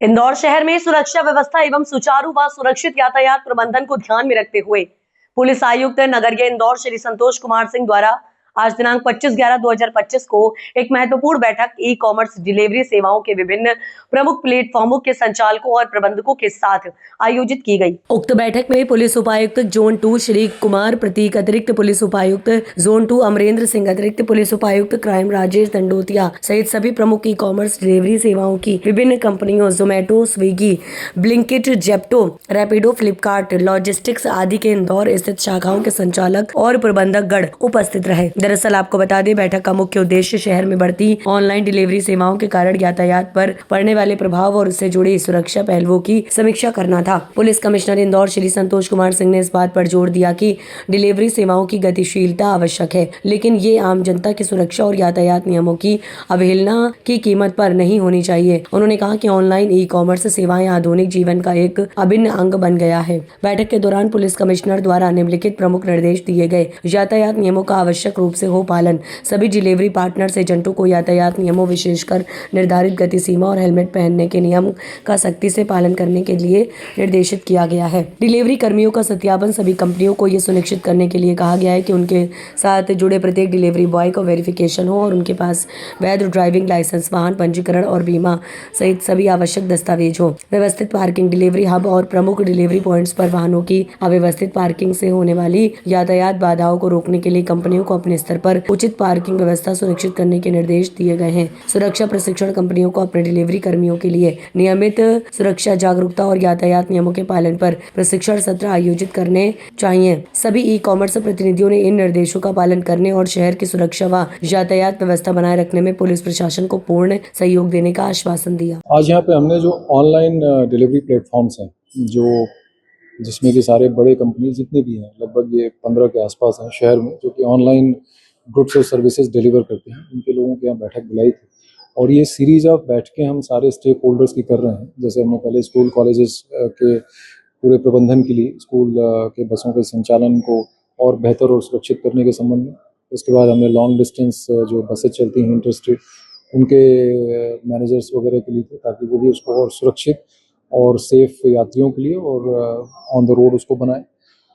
इंदौर शहर में सुरक्षा व्यवस्था एवं सुचारू व सुरक्षित यातायात प्रबंधन को ध्यान में रखते हुए पुलिस आयुक्त नगरीय इंदौर श्री संतोष कुमार सिंह द्वारा आज दिनांक 25/11/2025 को एक महत्वपूर्ण बैठक ई कॉमर्स डिलीवरी सेवाओं के विभिन्न प्रमुख प्लेटफॉर्मों के संचालकों और प्रबंधकों के साथ आयोजित की गई। उक्त बैठक में पुलिस उपायुक्त जोन 2 श्री कुमार प्रतीक, अतिरिक्त पुलिस उपायुक्त जोन 2 अमरेंद्र सिंह, अतिरिक्त पुलिस उपायुक्त क्राइम राजेश दंडोतिया सहित सभी प्रमुख ई कॉमर्स डिलीवरी सेवाओं की विभिन्न कंपनियों Zomato, Swiggy, Blinkit, Zepto, Rapido, Flipkart, logistics आदि के इंदौर स्थित शाखाओं के संचालक और प्रबंधक गण उपस्थित रहे। दरअसल आपको बता दें, बैठक का मुख्य उद्देश्य शहर में बढ़ती ऑनलाइन डिलीवरी सेवाओं के कारण यातायात पर पड़ने वाले प्रभाव और उससे जुड़ी सुरक्षा पहलुओं की समीक्षा करना था। पुलिस कमिश्नर इंदौर श्री संतोष कुमार सिंह ने इस बात पर जोर दिया कि डिलीवरी सेवाओं की गतिशीलता आवश्यक है, लेकिन ये आम जनता की सुरक्षा और यातायात नियमों की अवहेलना की कीमत पर नहीं होनी चाहिए। उन्होंने कहा कि ऑनलाइन ई कॉमर्स सेवाएं आधुनिक जीवन का एक अभिन्न अंग बन गया है। बैठक के दौरान पुलिस कमिश्नर द्वारा निम्नलिखित प्रमुख निर्देश दिए गए। यातायात नियमों का आवश्यक रूप से हो पालन। सभी डिलीवरी पार्टनर्स एजेंटों को यातायात नियमों, विशेषकर निर्धारित गति सीमा और हेलमेट पहनने के नियम का सख्ती से पालन करने के लिए निर्देशित किया गया है। डिलीवरी कर्मियों का सत्यापन। सभी कंपनियों को यह सुनिश्चित करने के लिए कहा गया है कि उनके साथ जुड़े प्रत्येक डिलीवरी बॉय का वेरिफिकेशन हो और उनके पास वैध ड्राइविंग लाइसेंस, वाहन पंजीकरण और बीमा सहित सभी आवश्यक दस्तावेज हो। व्यवस्थित पार्किंग। डिलीवरी हब और प्रमुख डिलीवरी पॉइंट्स पर वाहनों की अव्यवस्थित पार्किंग से होने वाली यातायात बाधाओं को रोकने के लिए कंपनियों को अपने स्तर पर उचित पार्किंग व्यवस्था सुनिश्चित करने के निर्देश दिए गए हैं। सुरक्षा प्रशिक्षण। कंपनियों को अपने डिलीवरी कर्मियों के लिए नियमित सुरक्षा जागरूकता और यातायात नियमों के पालन पर प्रशिक्षण सत्र आयोजित करने चाहिए। सभी ई कॉमर्स प्रतिनिधियों ने इन निर्देशों का पालन करने और शहर की सुरक्षा व यातायात व्यवस्था बनाए रखने में पुलिस प्रशासन को पूर्ण सहयोग देने का आश्वासन दिया। आज यहाँ पे हमने जो ऑनलाइन डिलीवरी प्लेटफॉर्म्स हैं, जो जिसमें कि सारे बड़े कंपनी जितने भी हैं, लगभग ये 15 के आसपास हैं शहर में, जो कि ऑनलाइन गुड्स और सर्विसेज डिलीवर करते हैं, उनके लोगों के यहाँ बैठक बुलाई थी। और ये सीरीज ऑफ बैठकें हम सारे स्टेक होल्डर्स की कर रहे हैं। जैसे हमने पहले स्कूल कॉलेजेस के पूरे प्रबंधन के लिए स्कूल के बसों के संचालन को और बेहतर और सुरक्षित करने के संबंध में, उसके बाद हमने लॉन्ग डिस्टेंस जो बसें चलती हैं इंटर स्टेट, उनके मैनेजर्स वगैरह के लिए थे, ताकि वो भी उसको और सुरक्षित और सेफ यात्रियों के लिए और ऑन द रोड उसको बनाए।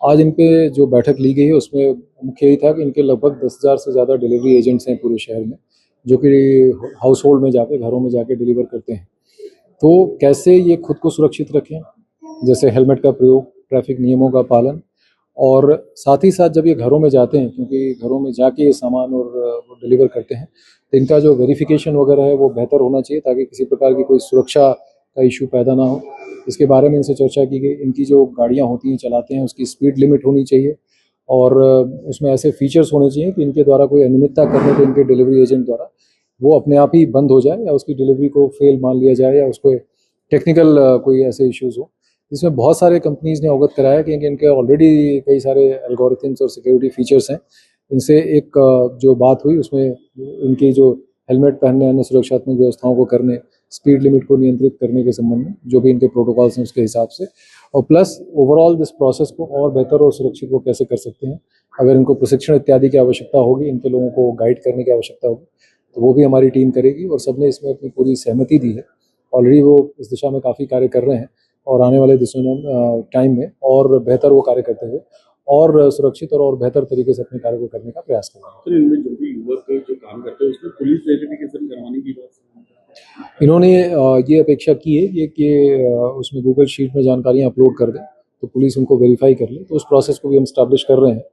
आज इन पे जो बैठक ली गई है उसमें मुख्य यही था कि इनके लगभग 10,000 से ज़्यादा डिलीवरी एजेंट्स हैं पूरे शहर में, जो कि हाउस होल्ड में जाके, घरों में जाके डिलीवर करते हैं। तो कैसे ये खुद को सुरक्षित रखें, जैसे हेलमेट का प्रयोग, ट्रैफिक नियमों का पालन, और साथ ही साथ जब ये घरों में जाते हैं, क्योंकि घरों में जाके ये सामान और डिलीवर करते हैं, तो इनका जो वेरिफिकेशन वगैरह है वो बेहतर होना चाहिए, ताकि किसी प्रकार की कोई सुरक्षा का इशू पैदा ना हो। इसके बारे में इनसे चर्चा की गई। इनकी जो गाड़ियाँ होती हैं, चलाते हैं, उसकी स्पीड लिमिट होनी चाहिए और उसमें ऐसे फीचर्स होने चाहिए कि इनके द्वारा कोई अनियमितता करने पे इनके डिलीवरी एजेंट द्वारा वो अपने आप ही बंद हो जाए, या उसकी डिलीवरी को फेल मान लिया जाए, या उसको टेक्निकल कोई ऐसे इश्यूज़ हो। इसमें बहुत सारे कंपनीज़ ने अवगत कराया कि इनके ऑलरेडी कई सारे एल्गोरिथम्स और सिक्योरिटी फीचर्स हैं। इनसे एक जो बात हुई उसमें इनकी जो हेलमेट पहनने, अन्य सुरक्षात्मक व्यवस्थाओं को करने, स्पीड लिमिट को नियंत्रित करने के संबंध में जो भी इनके प्रोटोकॉल्स हैं उसके हिसाब से, और प्लस ओवरऑल दिस प्रोसेस को और बेहतर और सुरक्षित वो कैसे कर सकते हैं। अगर इनको प्रशिक्षण इत्यादि की आवश्यकता होगी, इनके लोगों को गाइड करने की आवश्यकता होगी, तो वो भी हमारी टीम करेगी और सबने इसमें अपनी पूरी सहमति दी है। ऑलरेडी वो इस दिशा में काफ़ी कार्य कर रहे हैं और आने वाले दिनों टाइम में और बेहतर वो कार्य करते हुए और सुरक्षित और बेहतर तरीके से अपने कार्य को करने का प्रयास करेंगे। तो इनमें जो भी युवक जो काम करते हैं उसमें पुलिस वेरिफिकेशन करवाने की बात इन्होंने ये अपेक्षा की है कि उसमें गूगल शीट में जानकारियाँ अपलोड कर दें, तो पुलिस उनको वेरीफाई कर ले। तो उस प्रोसेस को भी हम स्टैब्लिश कर रहे हैं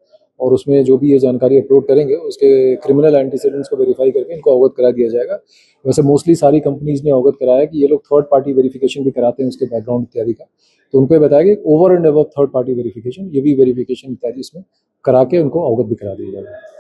और उसमें जो भी ये जानकारी अपलोड करेंगे उसके क्रिमिनल एंटीसीडेंट्स को वेरीफाई करके इनको अवगत करा दिया जाएगा। वैसे मोस्टली सारी कंपनीज ने अवगत कराया कि ये लोग थर्ड पार्टी वेरिफिकेशन भी कराते हैं उसके बैकग्राउंड इत्यादि का, तो उनको ये बताया कि over and above third party verification, ये भी वेरिफिकेशन इत्यादि इसमें करा के उनको अवगत भी करा दिया जाएगा।